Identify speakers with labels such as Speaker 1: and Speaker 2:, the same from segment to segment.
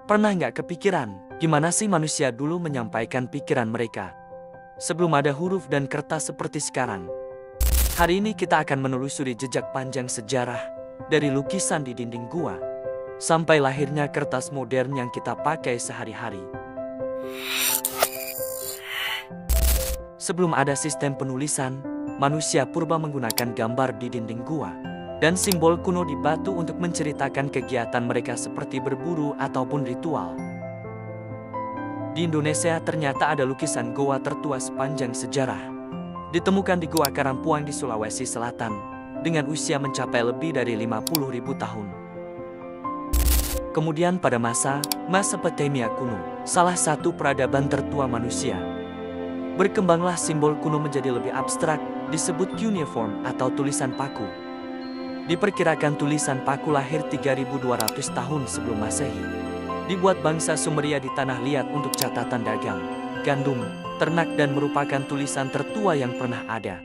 Speaker 1: Pernah nggak kepikiran, gimana sih manusia dulu menyampaikan pikiran mereka? Sebelum ada huruf dan kertas seperti sekarang. Hari ini kita akan menelusuri jejak panjang sejarah, dari lukisan di dinding gua, sampai lahirnya kertas modern yang kita pakai sehari-hari. Sebelum ada sistem penulisan, manusia purba menggunakan gambar di dinding gua dan simbol kuno di batu untuk menceritakan kegiatan mereka seperti berburu ataupun ritual. Di Indonesia ternyata ada lukisan goa tertua sepanjang sejarah. Ditemukan di Gua Karampuang di Sulawesi Selatan, dengan usia mencapai lebih dari 50.000 tahun. Kemudian pada masa Mesopotamia kuno, salah satu peradaban tertua manusia, berkembanglah simbol kuno menjadi lebih abstrak, disebut cuneiform atau tulisan paku. Diperkirakan tulisan paku lahir 3200 tahun sebelum Masehi. Dibuat bangsa Sumeria di tanah liat untuk catatan dagang, gandum, ternak dan merupakan tulisan tertua yang pernah ada.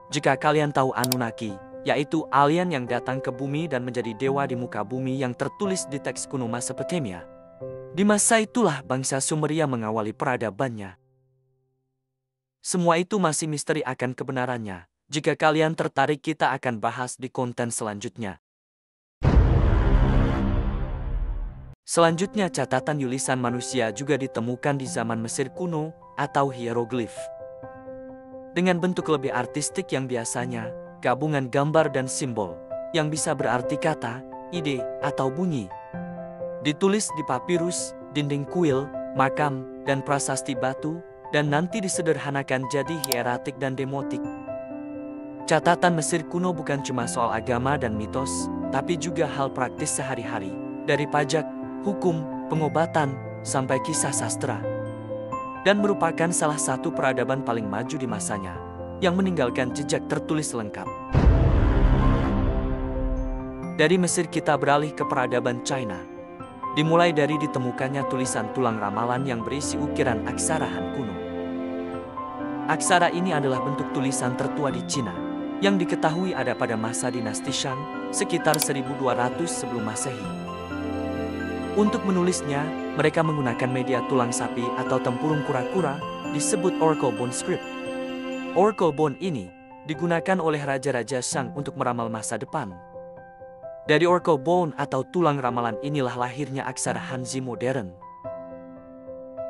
Speaker 1: Jika kalian tahu Anunnaki, yaitu alien yang datang ke bumi dan menjadi dewa di muka bumi yang tertulis di teks kuno Mesopotamia, di masa itulah bangsa Sumeria mengawali peradabannya. Semua itu masih misteri akan kebenarannya. Jika kalian tertarik, kita akan bahas di konten selanjutnya. Selanjutnya, catatan tulisan manusia juga ditemukan di zaman Mesir kuno atau hieroglif. Dengan bentuk lebih artistik yang biasanya gabungan gambar dan simbol yang bisa berarti kata, ide, atau bunyi. Ditulis di papirus, dinding kuil, makam, dan prasasti batu, dan nanti disederhanakan jadi hieratik dan demotik. Catatan Mesir kuno bukan cuma soal agama dan mitos, tapi juga hal praktis sehari-hari, dari pajak, hukum, pengobatan, sampai kisah sastra. Dan merupakan salah satu peradaban paling maju di masanya, yang meninggalkan jejak tertulis lengkap. Dari Mesir kita beralih ke peradaban China. Dimulai dari ditemukannya tulisan tulang ramalan yang berisi ukiran aksara Han kuno. Aksara ini adalah bentuk tulisan tertua di Cina, yang diketahui ada pada masa dinasti Shang, sekitar 1200 sebelum Masehi. Untuk menulisnya, mereka menggunakan media tulang sapi atau tempurung kura-kura, disebut oracle bone script. Oracle bone ini digunakan oleh raja-raja Shang untuk meramal masa depan. Dari oracle bone atau tulang ramalan inilah lahirnya aksara Hanzi modern.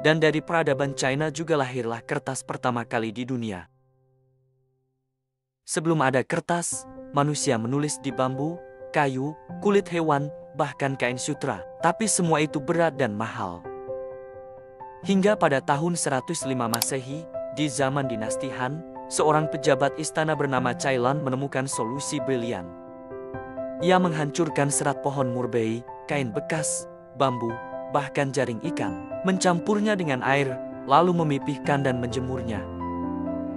Speaker 1: Dan dari peradaban China juga lahirlah kertas pertama kali di dunia. Sebelum ada kertas, manusia menulis di bambu, kayu, kulit hewan, bahkan kain sutra. Tapi semua itu berat dan mahal. Hingga pada tahun 105 Masehi, di zaman dinasti Han, seorang pejabat istana bernama Cai Lan menemukan solusi brilian. Ia menghancurkan serat pohon murbei, kain bekas, bambu, bahkan jaring ikan, mencampurnya dengan air, lalu memipihkan dan menjemurnya.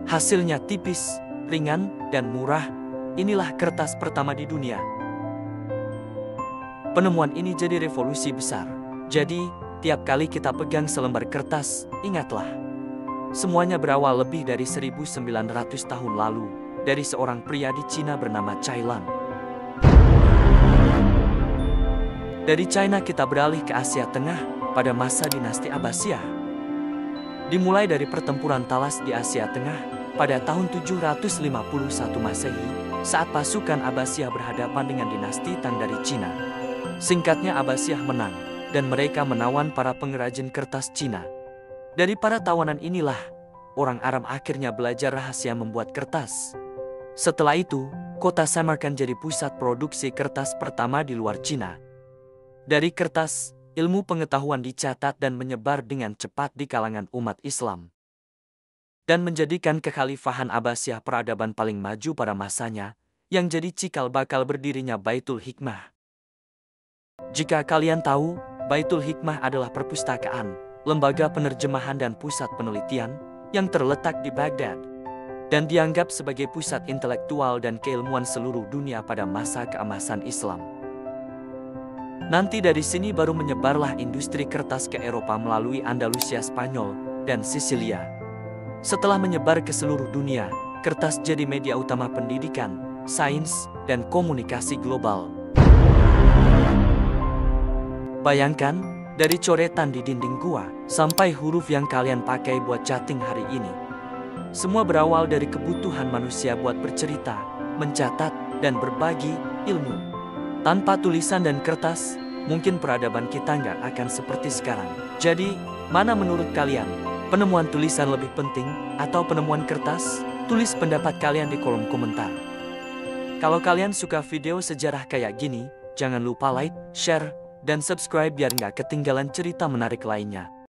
Speaker 1: Hasilnya tipis, ringan, dan murah. Inilah kertas pertama di dunia. Penemuan ini jadi revolusi besar. Jadi, tiap kali kita pegang selembar kertas, ingatlah. Semuanya berawal lebih dari 1900 tahun lalu, dari seorang pria di Cina bernama Cai Lan. Dari China kita beralih ke Asia Tengah pada masa dinasti Abbasiyah. Dimulai dari pertempuran Talas di Asia Tengah pada tahun 751 Masehi saat pasukan Abbasiyah berhadapan dengan dinasti Tang dari Cina. Singkatnya Abbasiyah menang dan mereka menawan para pengrajin kertas Cina. Dari para tawanan inilah orang Aram akhirnya belajar rahasia membuat kertas. Setelah itu, kota Samarkand jadi pusat produksi kertas pertama di luar Cina. Dari kertas, ilmu pengetahuan dicatat dan menyebar dengan cepat di kalangan umat Islam. Dan menjadikan kekhalifahan Abbasiyah peradaban paling maju pada masanya, yang jadi cikal bakal berdirinya Baitul Hikmah. Jika kalian tahu, Baitul Hikmah adalah perpustakaan, lembaga penerjemahan dan pusat penelitian, yang terletak di Baghdad, dan dianggap sebagai pusat intelektual dan keilmuan seluruh dunia pada masa keemasan Islam. Nanti dari sini baru menyebarlah industri kertas ke Eropa melalui Andalusia Spanyol dan Sisilia. Setelah menyebar ke seluruh dunia, kertas jadi media utama pendidikan, sains, dan komunikasi global. Bayangkan, dari coretan di dinding gua, sampai huruf yang kalian pakai buat chatting hari ini. Semua berawal dari kebutuhan manusia buat bercerita, mencatat, dan berbagi ilmu. Tanpa tulisan dan kertas, mungkin peradaban kita nggak akan seperti sekarang. Jadi, mana menurut kalian? Penemuan tulisan lebih penting atau penemuan kertas? Tulis pendapat kalian di kolom komentar. Kalau kalian suka video sejarah kayak gini, jangan lupa like, share, dan subscribe biar nggak ketinggalan cerita menarik lainnya.